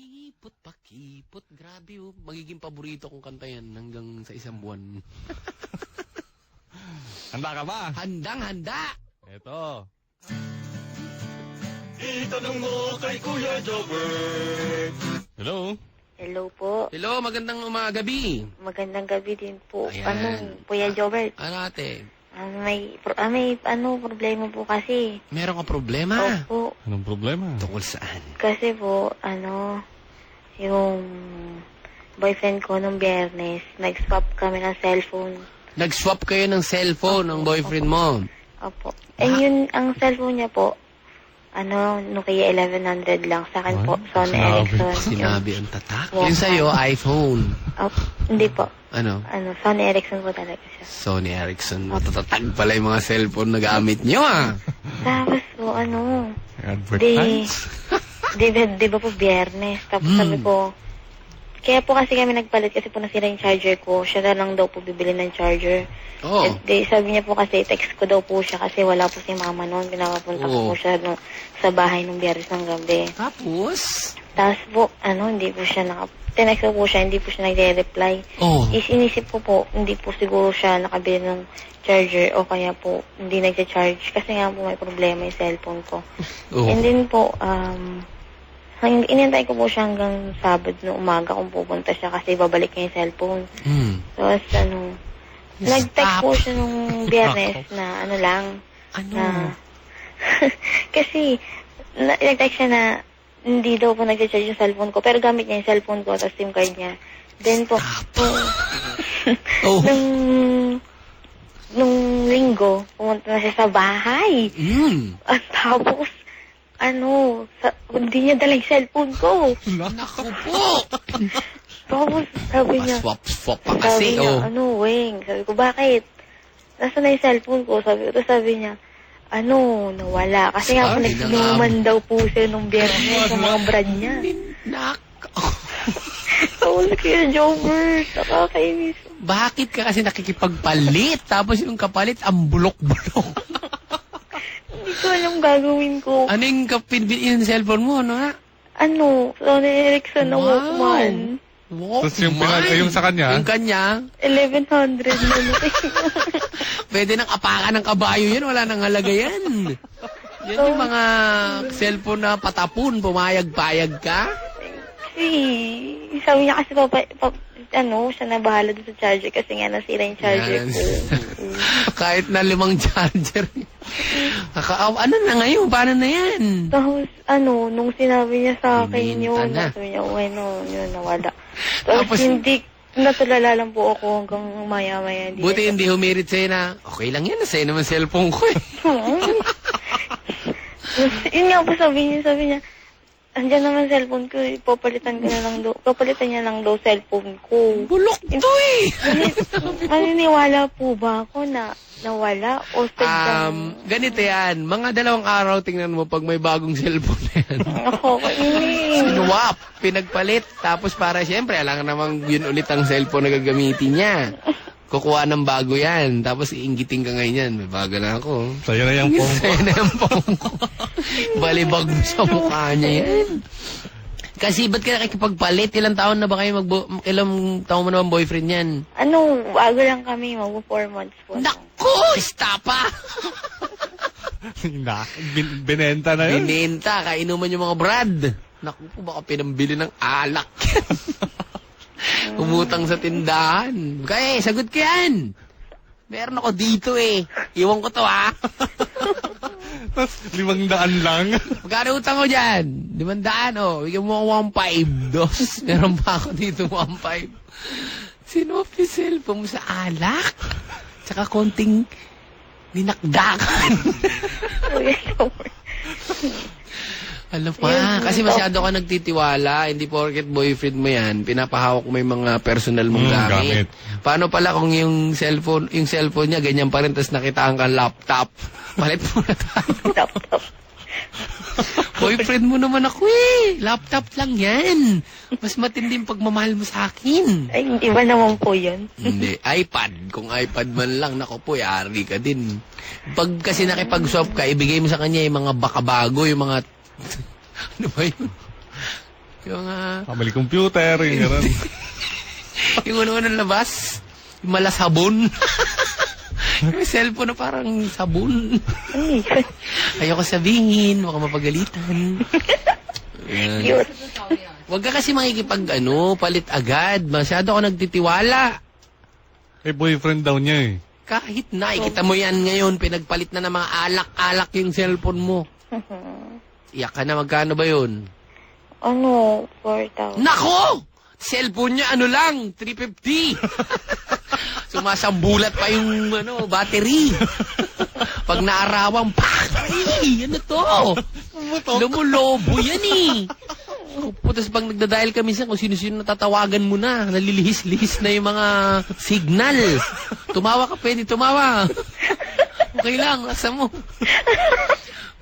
Pakipot, pakipot. Grabe oh. Magiging paborito kong kanta yan hanggang sa isang buwan. Handa ka ba? Handang-handa! Eto. Itanong mo kay Kuya Jobber. Hello? Hello po. Hello, magandang gabi. Magandang gabi din po. Ayan. Kuya Jobert? Ano ate? May problema po kasi. Meron ka problema? Opo. Anong problema? Tungkol saan? Kasi po, yung boyfriend ko nung Biyernes, nag-swap kami ng cellphone. Nag-swap kayo ng cellphone ng boyfriend mo? Opo. Yun, ang cellphone niya po, Nokia 1100 lang. Sa akin po, Sony Ericsson. Sinabi ang tatak? Walkman. Yun sa'yo, iPhone. Hindi po. Ano? Sony Ericsson po talaga siya. Sony Ericsson. Matatatag pala yung mga cellphone na gamit nyo ah. Tapos po, Advertise? di ba po Biyernes? Tapos sabi ko, kaya po kasi kami nagpalit kasi po nasira yung charger ko. Siya na lang daw po bibili ng charger. Oo. Sabi niya po kasi, text ko daw po siya kasi wala po si mama noon. Pinapapunta ko po siya sa bahay nung Biyernes ng gabi. Tapos? Tapos po, hindi po siya tinext ko po siya, hindi po siya nagre-reply. Inisip ko po, hindi po siguro siya nakabili ng charger o kaya po hindi nagcha-charge kasi nga po may problema yung cellphone ko. And then po, inintay ko po siya hanggang Sabado na umaga kung pupunta siya kasi babalik niya yung cellphone. Tapos nag-text po siya nung Biyernes na kasi nag-text siya na hindi daw po nag-charge yung cellphone ko pero gamit niya yung cellphone ko tapos SIM card niya. Then po, nung linggo, pumunta na siya sa bahay. At tapos, hindi niya dalang cellphone ko. Naku po! Tapos, sabi niya, Swap pa kasi, Weng. Sabi ko, bakit? Nasaan na yung cellphone ko? Sabi niya, nawala. Kasi nga po, nagsinuman daw po siya nung Biyernes sa mga brad niya. Tapos, Kuya Jobber, nakakainis. Bakit ka kasi nakikipagpalit? Tapos yung kapalit, ang bulok-bulok. Hindi ko alam gagawin ko. Ano yung cellphone mo, ha? Sony Ericsson na Walkman. Tapos yung sa kanya? Yung kanya? 1100 na Pwede nang apakan ng kabayo yan. Wala nang halaga yan. Yan yung mga cellphone na patapon. Pumayag-payag ka. Sabi niya kasi siya na bahala doon sa charger kasi nga nasira yung charger ko. Kahit na 5 charger. Ano na ngayon? Paano na yan? Tapos, nung sinabi niya sa akin yun, sabi niya, yun, nawala. Tapos, hindi, natulala lang po ako hanggang maya-maya. Buti hindi humirit sa'yo na, okay lang yan, nasa'yo naman cellphone ko eh. Yun nga po sabi niya, andyan naman cellphone ko, papalitan niya lang daw cellphone ko. Bulok to eh! Maniniwala po ba ako na nawala o sadyang... Ganito yan, mga 2 araw tingnan mo pag may bagong cellphone na yan. Sinuwap, pinagpalit, tapos para siyempre, alam namang yun ulit ang cellphone na gagamitin niya. Kukuha ng bago yan, tapos iinggitin ka ngayon yan, may bago na ako. Sa'yo na yung phone ko. Sa'yo na yung phone ko. Balibag mo sa mukha niya yan. Kasi ba't ka nakikipagpalit? Ilang taon na ba kayo ilang taon mo na ang boyfriend yan? Bago lang kami, mag-4 months po. Naku! Istapa! Binenta na yun. Binenta, kainuman yung mga brad. Naku po, baka pinambili ng alak. Umutang sa tindahan. Kaya, sagot ko yan. Meron ako dito eh. Iwan ko to ha. Tapos 500 lang. Magkano utang ko dyan? 500 Bigyan mo ako 1.5. Meron pa ako dito 1.5. Sinop yung cellphone mo sa alak. Tsaka konting dinakdakan. Alam pa, kasi masyado ka nagtitiwala, hindi porket boyfriend mo yan, pinapahawak mo yung mga personal mong gamit. Paano pala kung yung cellphone niya, ganyan pa rin, tapos nakitaan ka laptop. Malit mo na tayo. Laptop. Boyfriend mo naman ako eh. Laptop lang yan. Mas matinding pagmamahal mo sa akin. Ay, hindi ba naman po yun? Hindi. iPad. Kung iPad man lang, naku po, yari ka din. Pag kasi nakipag-swap ka, ibigay mo sa kanya yung mga bakabago, yung mga... ano ba yun? Yung, Family computer, yung gano'n. yung unang labas, yung malasabon. May cellphone na parang sabon. Ayoko sabihin, baka mapagalitan. Cute. Huwag ka kasi makikipag, palit agad. Masyado ako nagtitiwala. Eh, boyfriend daw niya eh. Kahit na, ikita mo yan ngayon, pinagpalit na ng mga alak-alak yung cellphone mo. Iyak ka na, magkano ba yun? 4,000. Nako! Cellphone niya, lang, 350. Sumasambulat pa yung, battery. Pag naarawang, ano to? Lumulobo yan eh. Tapos pag nagdadial kami sa kung sino-sino natatawagan mo na, nalilihis-lihis na yung mga signal. Tumawa ka, pwede tumawa. Okay lang, asa mo.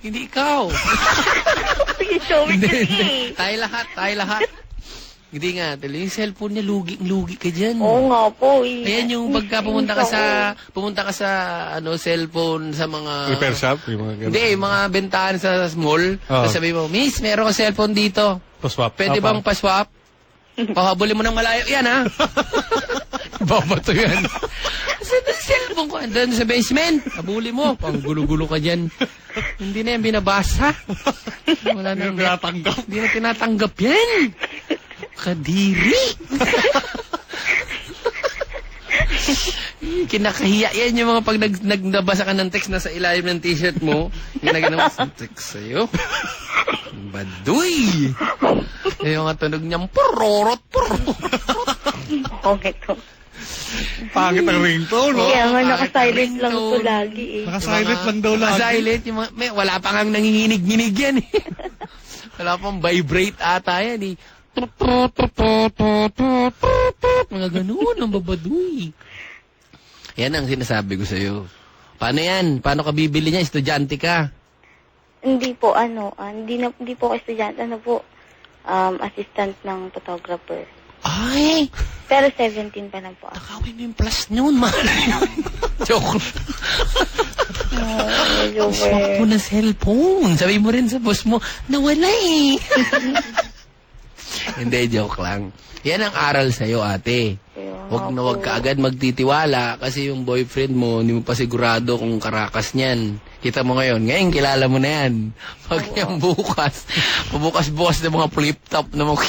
Hindi ikaw. Hindi. Tayo lahat. Hindi nga, yung cellphone niya, lugi ka dyan. Oo nga po. Ayan yung pagka pumunta ka sa cellphone sa mga... Repair shop? Yung mga Hindi, yung mga bentahan sa mall. Tapos sabi mo, Miss, meron ko cellphone dito. Pa-swap. Pwede bang pa-swap? Pahabulin mo ng malayo. Yan, ha? Babato yan. Kasi yung cellphone ko, andun sa basement. Habulin mo. Pang gulo-gulo ka dyan. Hindi na yan binabasa. Wala na tinatanggap. Hindi na tinatanggap yan. Kadiri. Kinakahiya yan yung mga pag nagbasa ka ng text na sa ilalim ng t-shirt mo. Ginagana mo sa text sa'yo. Baduy. Yung nga tunog niyang purorot. Okay to. Pangit ang ringtone, no? Kaya nga naka-silent lang to lagi eh. Naka-silent lang daw lagi. Naka-silent. Wala pa nga nanginginig-nginig yan eh. Wala pang vibrate ata yan eh. Mga ganun, ang babaduy. Yan ang sinasabi ko sa'yo. Paano yan? Paano ka bibili niya? Estudyante ka? Hindi po, hindi po ako estudyante, assistant ng photographer. Ay! Pero 17 pa lang po ako. Nakawin mo yung plus noon, mahal yun. Joke. Swak mo na cellphone. Sabi mo rin sa boss mo, nawala eh. Hindi, joke lang. Yan ang aral sa'yo, ate. Huwag ka agad magtitiwala kasi yung boyfriend mo, hindi mo pa sigurado kung karakas niyan. Kita mo ngayon kilala mo na yan. Pag yan bukas ng mga flip-top na mga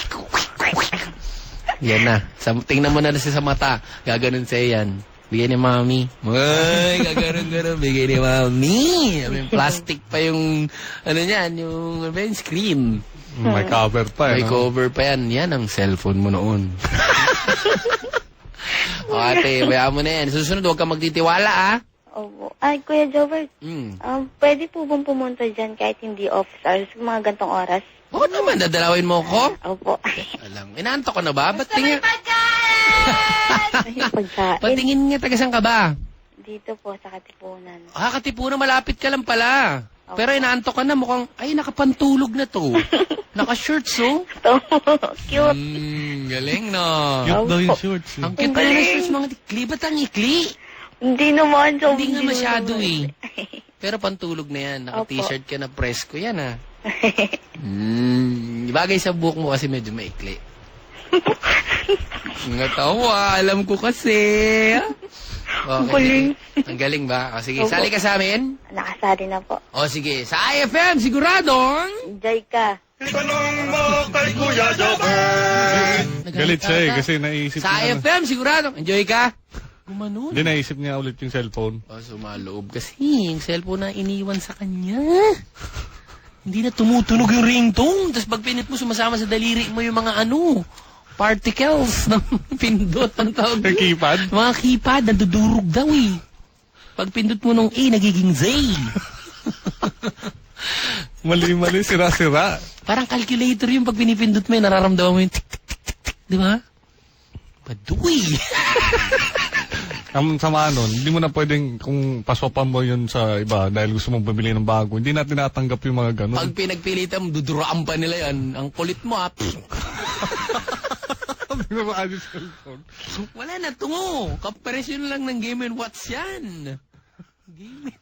yan na. Tingnan mo na siya sa mata. Gaganon sa'yo yan. Bigay ni mami. Ay, gaganon. Bigay ni mami. May plastic pa yung, yung screen. May cover pa May cover pa yan. Yan ang cellphone mo noon. O ate, bayaan mo na yan. Susunod, huwag ka magtitiwala, ah. Opo. Ay, Kuya Jobert, pwede po bang pumunta dyan kahit hindi office hours, mga gantong oras? Oo naman, dadalawin mo ko? Opo. Alam, inaanto ko na ba? Ba't tingin? Pagkain. Ba't tingin nga, tagasan ka ba? Dito po, sa Katipunan. Katipunan, malapit ka lang pala. Pero inaanto ka na, mukhang, ay, nakapantulog na to. Naka-shirts, oh. Cute. Galing, no? Cute daw yung shorts. Ang cute na ng shirts, mga ikli. Ba't ang ikli? Hindi naman. Hindi nga masyado, eh. Pero pantulog na yan. Naka-t-shirt ka na presko yan, ah. Bagay sa buhok mo kasi medyo maikli. Ngatawa, alam ko kasi. Okay. Ang galing ba? O sige, sali ka sa amin? Nakasali na po. O sige, sa IFM, siguradong... Enjoy ka. Itanong mo kay Kuya Jobert. Galit siya eh, kasi naisip Sa niya. IFM, siguradong... Enjoy ka? Gumanon. Hindi, naisip niya ulit yung cellphone. Sumaloob kasi yung cellphone na iniwan sa kanya. Hindi na tumutunog yung ringtone. Tapos pag pinit mo, sumasama sa daliri mo yung mga particles ng pindot. Ang tawag Yung keypad? Mga keypad, nadudurog daw eh. Pag pindot mo nung A, nagiging Z. Mali-mali, sira-sira. Parang calculator yung pag pinipindot mo, nararamdaman mo yung tik-tik-tik-tik. Di ba? Baduy. Ang sama nun, hindi mo na pwedeng kung paswapan mo yun sa iba dahil gusto mong bumili ng bago. Hindi natin natanggap yung mga ganun. Pag pinagpilitan mo, duduraan pa nila yan. Ang kulit mo, ha? Wala na, tungo. Comparison lang ng Game & Watch yan. Game